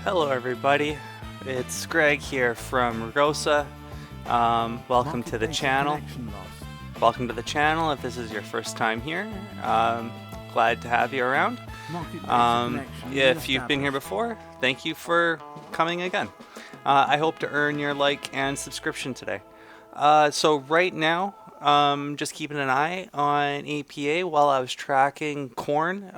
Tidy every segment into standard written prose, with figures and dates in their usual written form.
Hello everybody, it's Greg here from Rugosa. Welcome to the channel. Welcome to the channel if this is your first time here. Glad to have you around. If you've been here before, thank you for coming again. I hope to earn your like and subscription today. So right now, just keeping an eye on APA while I was tracking corn.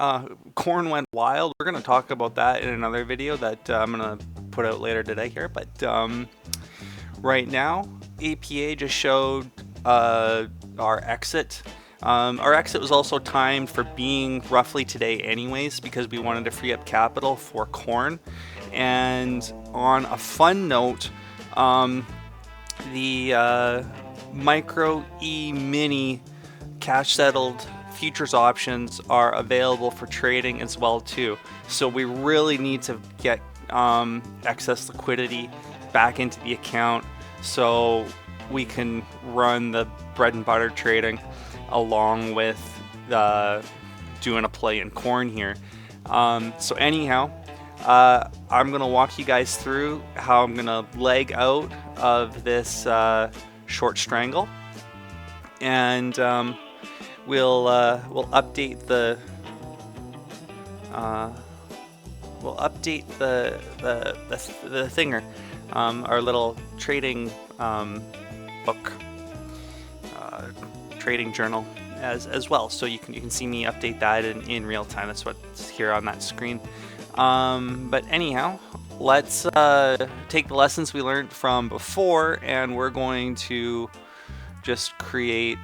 Corn went wild. We're going to talk about that in another video that I'm going to put out later today here. But right now, APA just showed our exit. Our exit was also timed for being roughly today anyways because we wanted to free up capital for corn. And on a fun note, the Micro E Mini cash settled futures options are available for trading as well too. So we really need to get excess liquidity back into the account so we can run the bread and butter trading along with doing a play in corn here. So anyhow, I'm gonna walk you guys through how I'm gonna leg out of this short strangle, and we'll update the thinger, our little trading book, trading journal as well. So you can see me update that in real time. That's what's here on that screen. But anyhow, let's take the lessons we learned from before, and we're going to just create.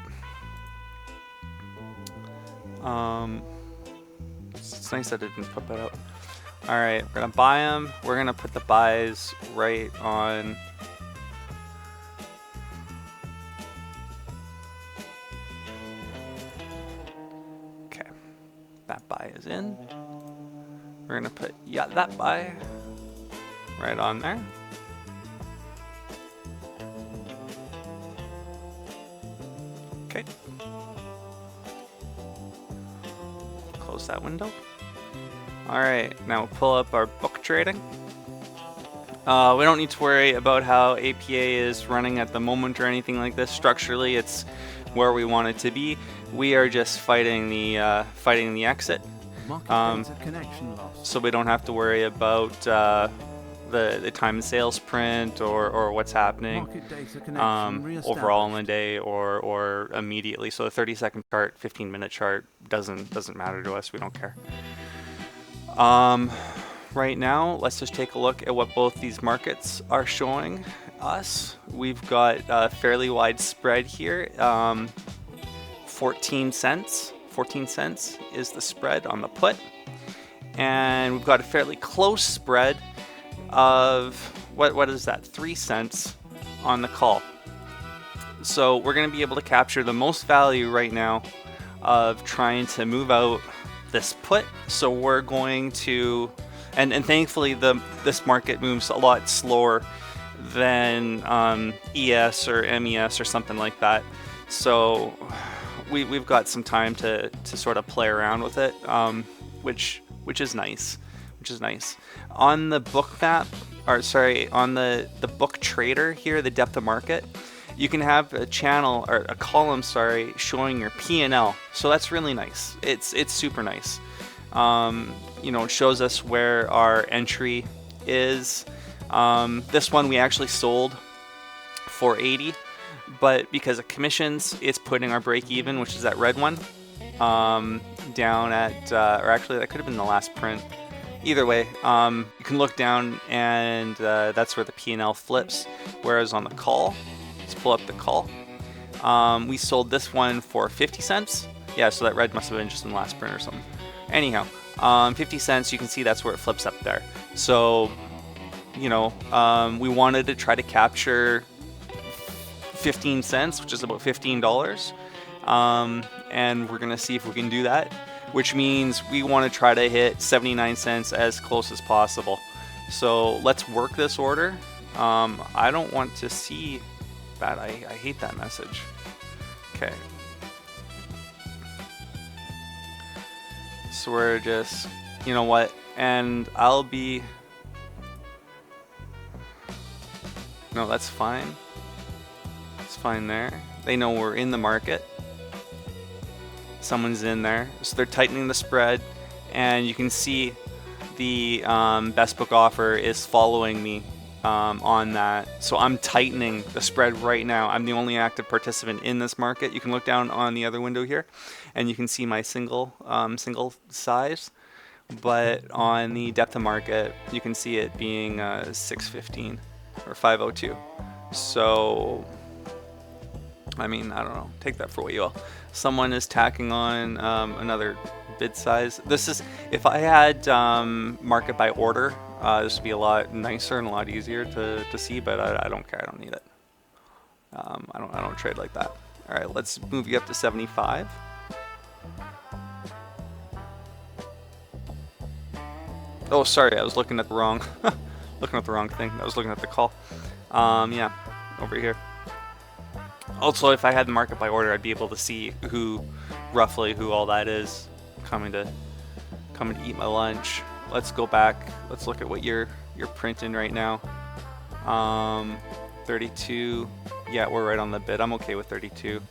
It's nice that it didn't put that out. All right, we're gonna buy them. We're gonna put the buys right on. Okay, that buy is in. We're gonna put that buy right on there. Okay. Close that window. All right, now we'll pull up our book trading. We don't need to worry about how APA is running at the moment or anything like this. Structurally, it's where we want it to be. We are just fighting the exit. So we don't have to worry about the time and sales print or what's happening overall in the day or immediately. So the 30-second chart, 15-minute chart doesn't matter to us. We don't care. Right now, let's just take a look at what both these markets are showing us. We've got a fairly wide spread here. 14 cents. 14 cents is the spread on the put. And we've got a fairly close spread of, what is that, 3 cents on the call. So we're going to be able to capture the most value right now of trying to move out this put. So we're going to, and thankfully this market moves a lot slower than ES or MES or something like that. So we've got some time to sort of play around with it, which is nice. On the book map, or sorry, on the book trader here, the depth of market, you can have a channel or a column, sorry, showing your P&L. So that's really nice. It's super nice. It shows us where our entry is. This one we actually sold for 80, but because of commissions, it's putting our break even, which is that red one, down at, or actually that could have been the last print. Either way, you can look down and that's where the P&L flips. Whereas on the call, let's pull up the call. We sold this one for 50 cents. Yeah, so that red must have been just in the last print or something. Anyhow, 50 cents, you can see that's where it flips up there. So, we wanted to try to capture 15 cents, which is about $15. And we're gonna see if we can do that, which means we want to try to hit 79 cents as close as possible. So let's work this order. I don't want to see that. I hate that message. Okay. So we're just, you know what, and I'll be No, that's fine. It's fine there. They know we're in the market. Someone's in there. So they're tightening the spread, and you can see the best book offer is following me on that. So I'm tightening the spread right now. I'm the only active participant in this market. You can look down on the other window here, and you can see my single size. But on the depth of market, you can see it being 615 or 502. So, I mean, I don't know. Take that for what you will. Someone is tacking on another bid size. This is, if I had market by order, this would be a lot nicer and a lot easier to see, but I don't care. I don't need it. I don't trade like that. All right, let's move you up to 75. Oh, sorry, I was looking at the wrong, thing. I was looking at the call. Yeah, over here. Also, if I had the market by order, I'd be able to see roughly who all that is coming to eat my lunch. Let's go back. Let's look at what you're printing right now. 32. Yeah, we're right on the bid. I'm okay with 32.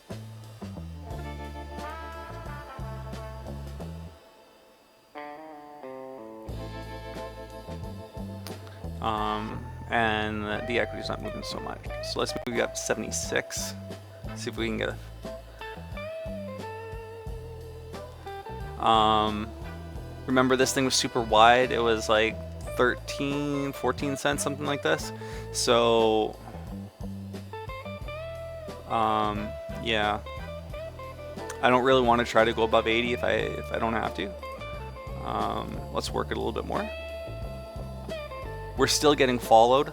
And the equity's not moving so much. So let's move up to 76. See if we can get a... remember this thing was super wide. It was like 13, 14 cents, something like this. So, yeah. I don't really want to try to go above 80 if I don't have to. Let's work it a little bit more. We're still getting followed,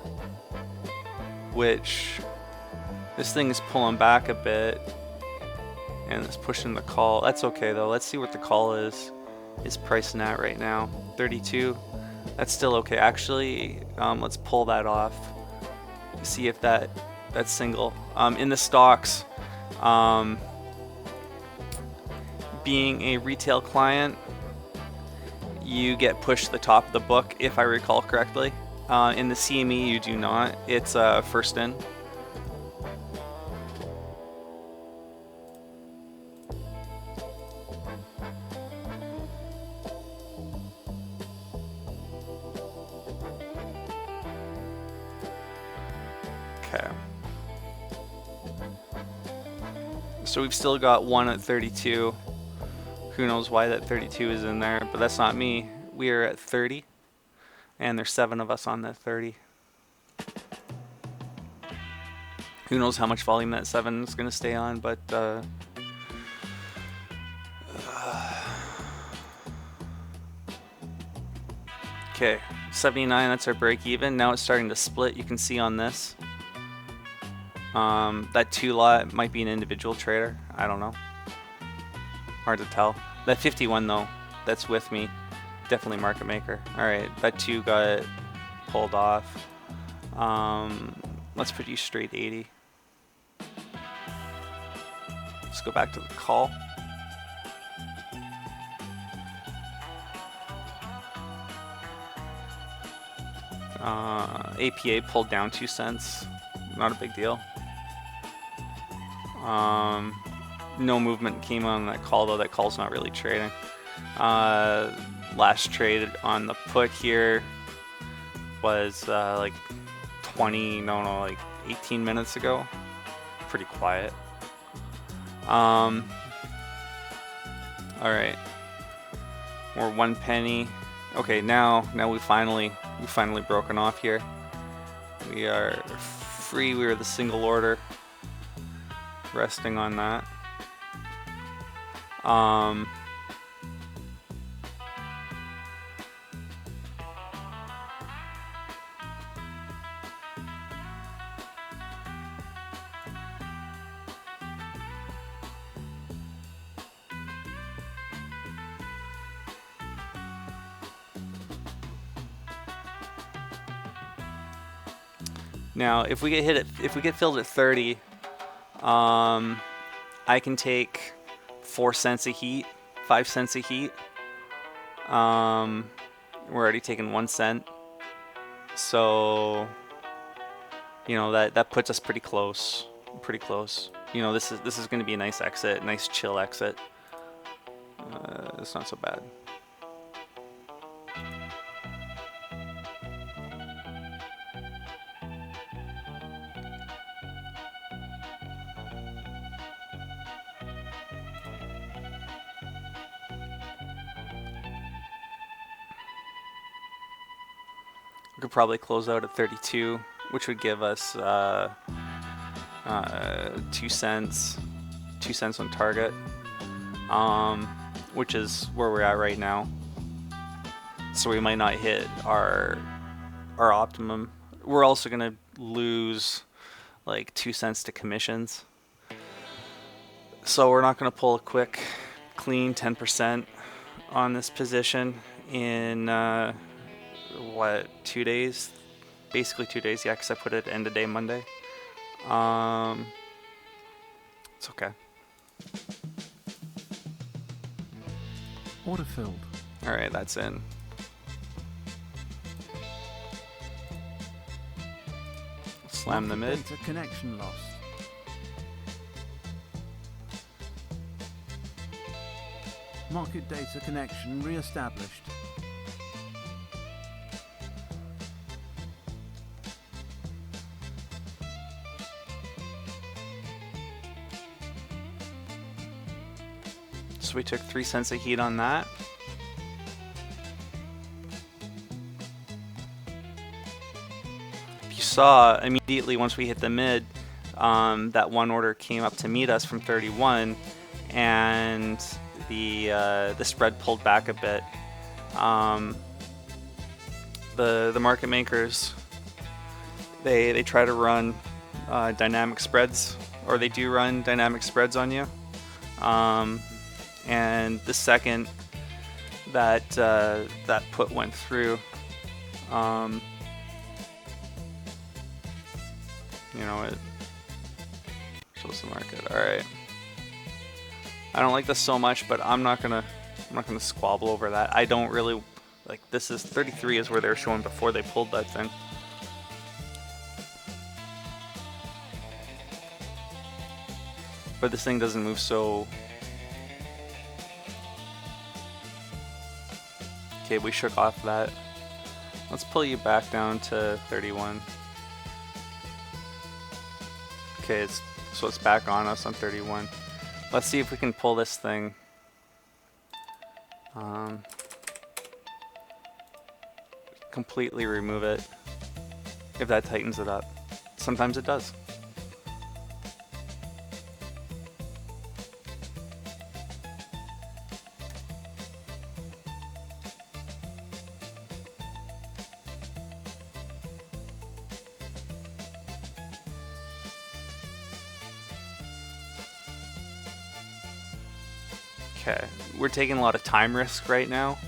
which this thing is pulling back a bit and it's pushing the call. That's okay though. Let's see what the call is pricing at right now. 32. That's still okay. Actually, let's pull that off. See if that's single. In the stocks, being a retail client, you get pushed to the top of the book, if I recall correctly. In the CME, you do not. It's first in. Okay. So we've still got one at 32. Who knows why that 32 is in there, but that's not me. We are at 30. And there's 7 of us on that 30. Who knows how much volume that 7 is going to stay on, but okay, 79, that's our break even. Now it's starting to split. You can see on this. That 2 lot might be an individual trader. I don't know. Hard to tell. That 51 though, that's with me. Definitely market maker. Alright, that 2 got pulled off. Let's put you straight 80. Let's go back to the call. APA pulled down 2 cents. Not a big deal. No movement came on that call though. That call's not really trading. Last trade on the put here was like 18 minutes ago. Pretty quiet. All right, we're 1 penny. Okay, now we've finally broken off here. We are free. We are the single order. Resting on that. Now, if we get filled at 30, I can take 4 cents a heat, 5 cents a heat. We're already taking 1 cent. So You know, that puts us pretty close. Pretty close. You know, this is going to be a nice exit, nice chill exit. It's not so bad. We could probably close out at 32, which would give us 2 cents, 2 cents on target, which is where we're at right now. So we might not hit our optimum. We're also gonna lose like 2 cents to commissions. So we're not gonna pull a quick, clean 10% on this position in what, 2 days? Basically 2 days, yeah, because I put it end of day Monday. It's okay. Order filled. All right, that's in. Slam the mid. Data connection lost. Market data connection re-established. So we took 3 cents of heat on that. If you saw, immediately once we hit the mid, that one order came up to meet us from 31, and the spread pulled back a bit. The market makers, they try to run dynamic spreads, or they do run dynamic spreads on you. And the second that that put went through, you know, it shows the market. All right. I don't like this so much, but I'm not gonna squabble over that. I don't really like. This is 33 is where they were showing before they pulled that thing. But this thing doesn't move so. Okay, we shook off that. Let's pull you back down to 31. Okay, so it's back on us on 31. Let's see if we can pull this thing. Completely remove it. If that tightens it up. Sometimes it does. Okay, we're taking a lot of time risk right now.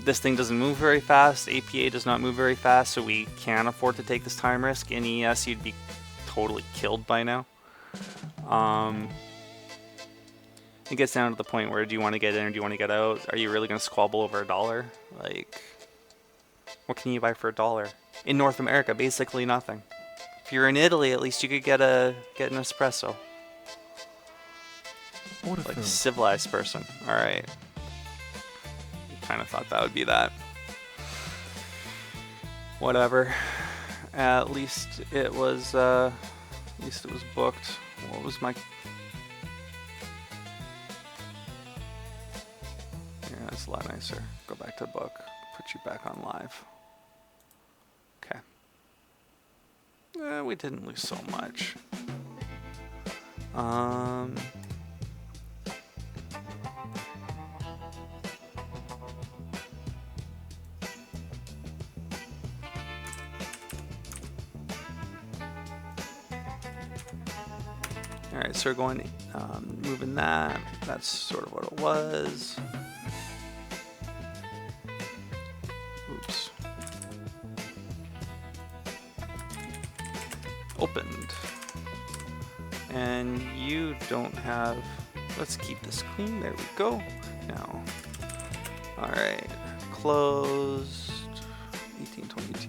This thing doesn't move very fast. APA does not move very fast, so we can't afford to take this time risk. In ES, you'd be totally killed by now. It gets down to the point where, do you want to get in or do you want to get out? Are you really going to squabble over $1? Like, what can you buy for $1? In North America, basically nothing. If you're in Italy, at least you could get an espresso. Like a civilized person. Alright. Kind of thought that would be that. Whatever. At least it was booked. What was my... Yeah, that's a lot nicer. Go back to book. Put you back on live. Okay. We didn't lose so much. Alright, so we're going, moving that. That's sort of what it was. Oops. Opened. And you don't have, let's keep this clean. There we go. Now, alright, closed, 1822.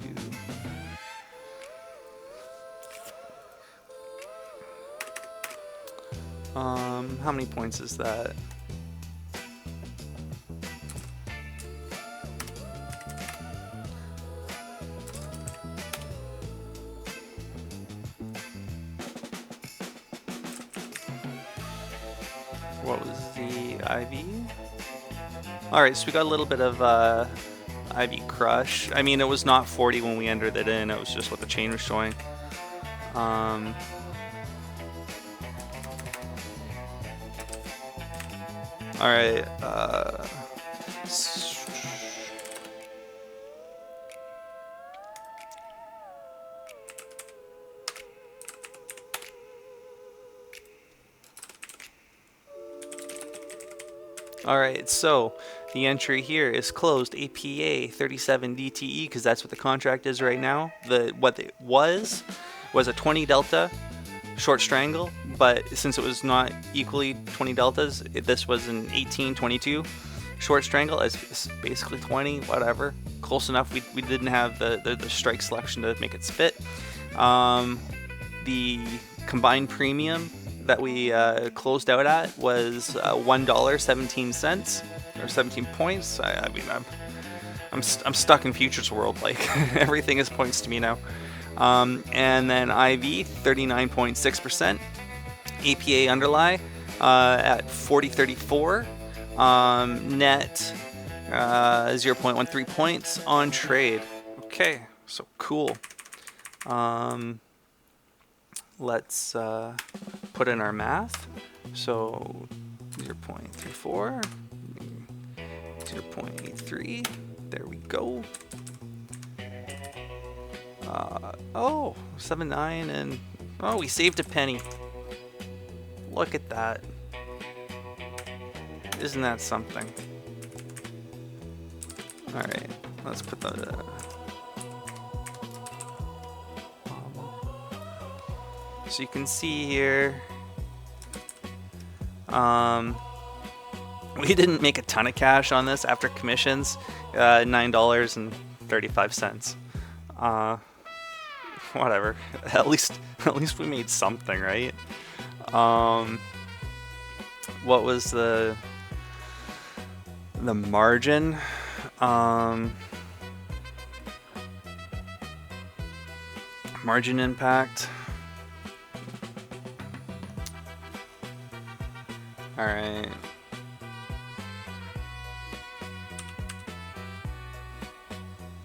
How many points is that? What was the IV? Alright, so we got a little bit of IV crush. I mean, it was not 40 when we entered it in, it was just what the chain was showing. Alright, Alright, so the entry here is closed APA 37 DTE because that's what the contract is right now. What it was a 20 delta short strangle, but since it was not equally 20 deltas, this was an 18-22 short strangle. It's basically 20, whatever. Close enough. We didn't have the strike selection to make it spit. The combined premium that we closed out at was $1.17 or 17 points. I mean, I'm stuck in futures world. Like everything is points to me now. And then IV 39.6%, APA underlie at 40.34, net 0.13 points on trade. Okay, so cool. Let's put in our math. So 0.34, 0.83, there we go. Oh, 7.9, and oh, we saved a penny. Look at that. Isn't that something? Alright, let's put the so you can see here, we didn't make a ton of cash on this after commissions, $9.35. Whatever. At least we made something, right? What was the margin? Margin impact. All right.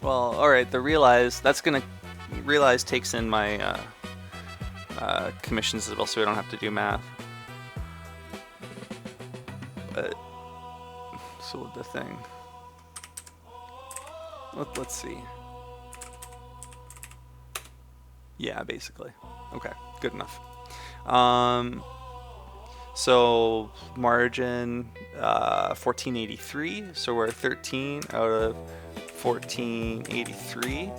Well, all right. The realize takes in my commissions as well, so we don't have to do math. But so the thing. Let's see. Yeah, basically. Okay, good enough. So margin 1483. So we're 13 out of 1483.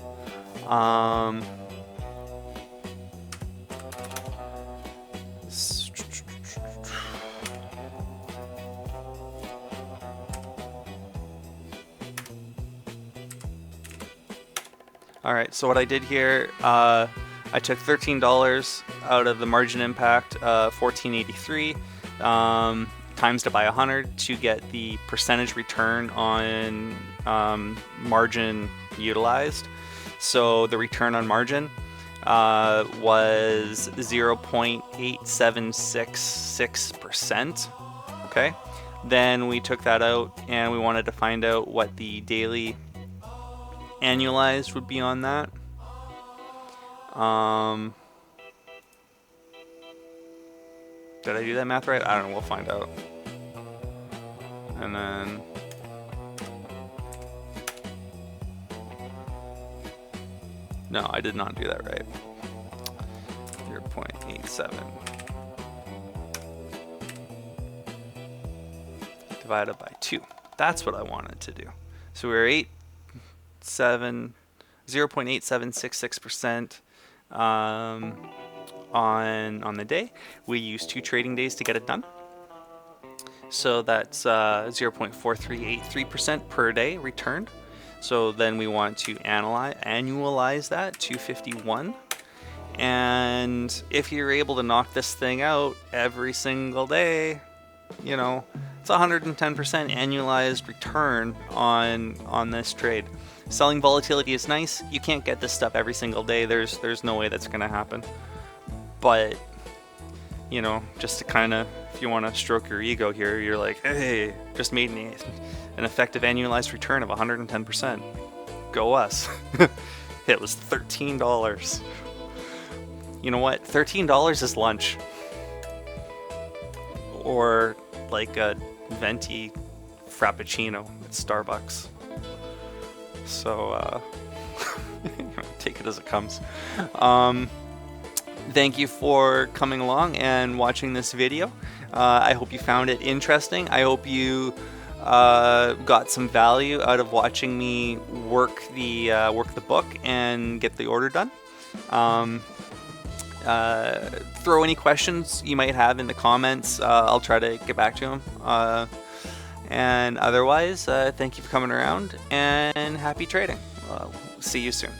All right, so what I did here, I took $13 out of the margin impact, 1483, times it by 100 to get the percentage return on margin utilized. So the return on margin was 0.8766%. Okay, then we took that out and we wanted to find out what the daily annualized would be on that. Did I do that math right? I don't know, we'll find out. And then no, I did not do that right. 0.87 divided by 2. That's what I wanted to do. So we were 0.8766% on the day. We used 2 trading days to get it done. So that's 0.4383% per day returned. So then we want to annualize that, 251. And if you're able to knock this thing out every single day, you know, it's 110% annualized return on this trade. Selling volatility is nice. You can't get this stuff every single day. There's no way that's going to happen. But, you know, just to kind of, if you want to stroke your ego here, you're like, hey, just made me an effective annualized return of 110%. Go us. It was $13. You know what? $13 is lunch. Or like a venti frappuccino at Starbucks. So, take it as it comes. Thank you for coming along and watching this video. I hope you found it interesting. I hope you got some value out of watching me work the book and get the order done. Throw any questions you might have in the comments. I'll try to get back to them. And otherwise, thank you for coming around and happy trading. See you soon.